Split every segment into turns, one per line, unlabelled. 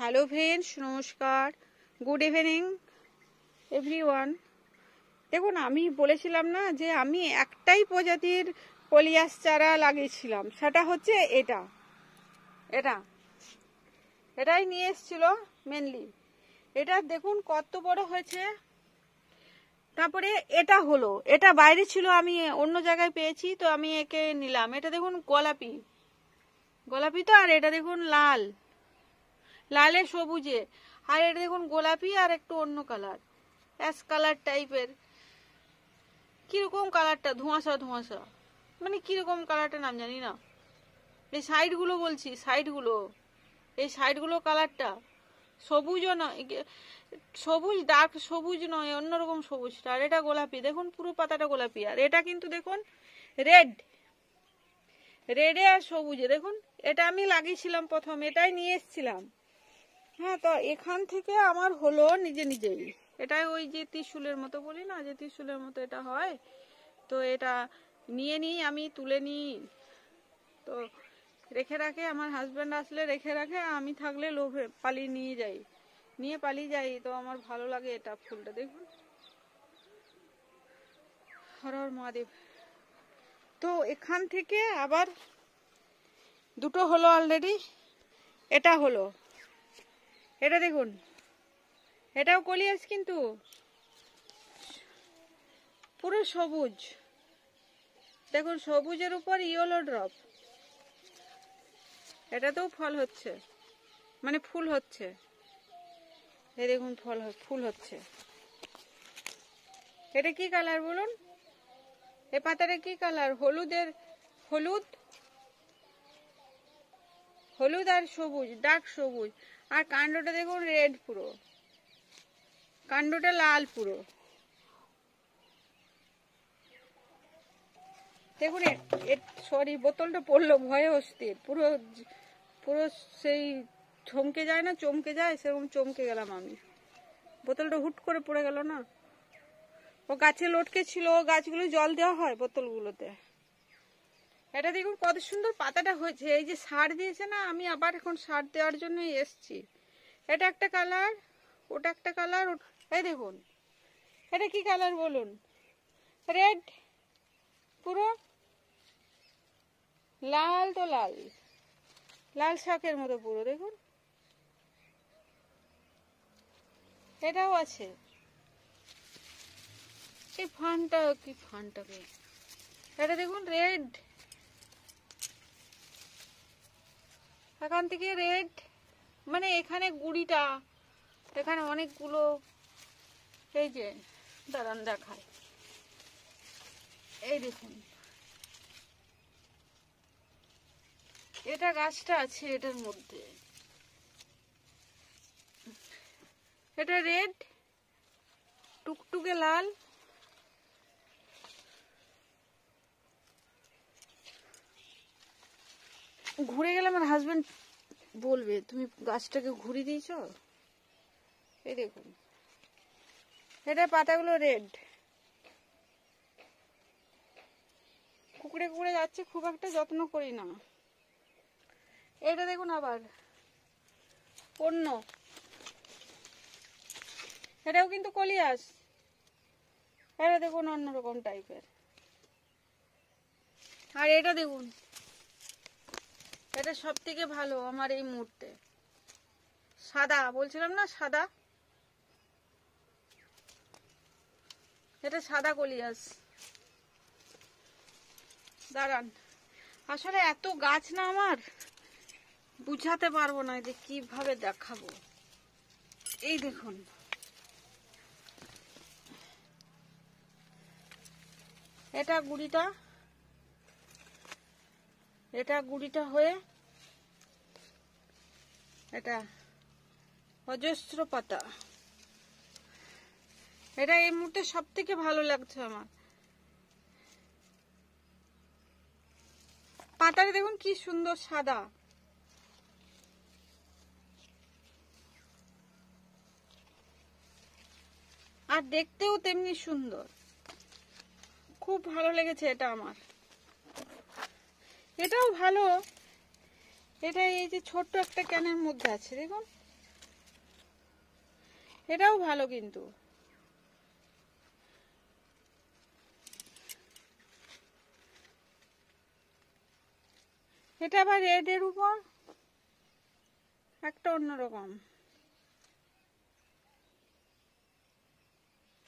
Hello friends, নমস্কার, good evening everyone. দেখুন, আমি বলেছিলাম না যে আমি একটাই প্রজাতির কলিয়াস চারা লাগিয়েছিলাম, সেটা হচ্ছে এটাই নিয়ে এসেছিল মেনলি। এটা দেখুন কত বড় হয়েছে। তারপরে এটা বাইরে ছিল, আমি অন্য জায়গায় পেয়েছি, তো আমি একে নিলাম। এটা দেখুন গোলাপি তো, আর এটা দেখুন লালে সবুজে, আর এটা দেখুন গোলাপি আর একটু অন্য কালার, অ্যাশ কালার টাইপের। কিরকম কালারটা, ধোঁয়াশা, মানে কিরকম কালারটা নাম জানি না। এই সাইডগুলো বলছি, এই সাইডগুলো কালারটা সবুজও নয়, সবুজ ডার্ক সবুজ নয়, অন্যরকম সবুজটা। আর এটা গোলাপি, দেখুন পুরো পাতাটা গোলাপি। আর এটা কিন্তু দেখুন রেডে আর সবুজে। দেখুন, এটা আমি লাগিয়েছিলাম প্রথম, এটাই নিয়ে এসেছিলাম। হ্যাঁ, তো এখান থেকে আমার হলো নিজেই। এটাই ওই যে ত্রিশূলের মতো বলি না, যে ত্রিশূলের মতো এটা হয়। তো এটা নিয়ে নিই, আমি তুলে নিই, তো রেখে রাখে আমার হাজব্যান্ড আসলে রেখে রাখে, আমি থাকলে লোভে পালিয়ে যাই। তো আমার ভালো লাগে এটা ফুলটা। দেখুন, হর হর মহাদেব। তো এখান থেকে আবার দুটো হলো অলরেডি। এটা দেখুন, এটাও কলিয়াস, কিন্তু পুরো সবুজ। দেখুন, সবুজের উপর ইয়েলো ড্রপ। এটাতেও ফল হচ্ছে, মানে ফুল হচ্ছে। এই দেখুন, ফুল হচ্ছে। এটা কি কালার বলুন? এ পাতাটা কি কালার? হলুদ আর সবুজ, ডার্ক সবুজ। আর কাণ্ডটা দেখুন রেড, পুরো কাণ্ডটা লাল পুরো। দেখুন, সরি, বোতলটা পড়লো, ভয়ে অস্থির, পুরো সেই চমকে যায়, সেরকম চমকে গেলাম আমি। বোতলটা হুট করে পড়ে গেল না। ও গাছে লটকে ছিল, গাছগুলো জল দেওয়া হয় বোতলগুলোতে। এটা দেখুন কত সুন্দর পাতাটা হয়েছে। এই যে সার দিয়েছে না, আমি আবার এখন সার দেওয়ার জন্য এসছি। এটা একটা কালার, ওটা একটা কালার। এই দেখুন, এটা কি কালার বলুন? রেড, পুরো লাল, তো লাল শাকের মতো পুরো। দেখুন, এটাও আছে। এই ফানটাকে এটা দেখুন রেড, এখান থেকে রেড, মানে এখানে গুড়িটা, এখানে অনেকগুলো। এই যে দাঁড়ান দেখায়, এই দেখুন, এটা গাছটা আছে এটার মধ্যে। এটা রেড, টুকটুকে লাল, ঘুরে গেলে আমার হাজবেন্ড বলবে তুমি গাছটাকে ঘুরিয়ে দিয়েছ। এই দেখুন, এটা পাতাগুলো রেড, কুকুরে যাচ্ছে, খুব একটা যত্ন করি না। এটা দেখুন আবার অন্য, এটাও কিন্তু কলিয়াস। এটা দেখুন অন্যরকম টাইপের। আর এটা দেখুন, এটা সব থেকে ভালো আমার এই মুহূর্তে। সাদা বলছিলাম না, সাদা, এটা সাদা কলিয়াস। দাঁড়ান, আসলে এত গাছ না আমার, বুঝাতে পারবো না যে কিভাবে দেখাবো। এই দেখুন, এটা গুড়িটা হয়ে এটা অজস্র পাতা। এটা এই মুহূর্তে সব থেকে ভালো লাগছে আমার। পাতাটা দেখুন কি সুন্দর সাদা, আর দেখতেও তেমনি সুন্দর। খুব ভালো লেগেছে এটা আমার। এটাও ভালো, এটা এই যে ছোট্ট একটা ক্যানের মধ্যে আছে, দেখুন এটাও ভালো কিন্তু। এটা আবার রেডের উপর একটা অন্যরকম।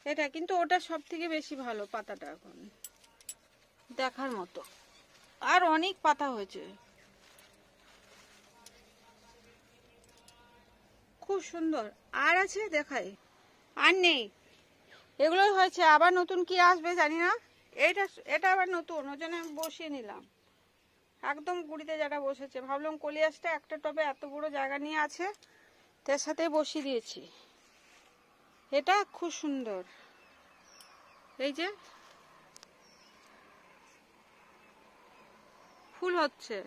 এটা কিন্তু ওটা সব থেকে বেশি ভালো পাতাটা এখন দেখার মতো। আর অনেক পাতা হয়েছে, খুব সুন্দর। আর আছে দেখাই, আর নেই, এগুলোই হয়েছে। আবার নতুন কি আসবে জানি না। এটা আবার নতুন, ওই জন্য আমি বসিয়ে নিলাম একদম গুড়িতে যেটা বসেছে। ভাবলাম কলিয়াসটা একটা টবে এত বড় জায়গা নিয়ে আছে, তার সাথে বসিয়ে দিয়েছি। এটা খুব সুন্দর, এই যে ফুল হচ্ছে।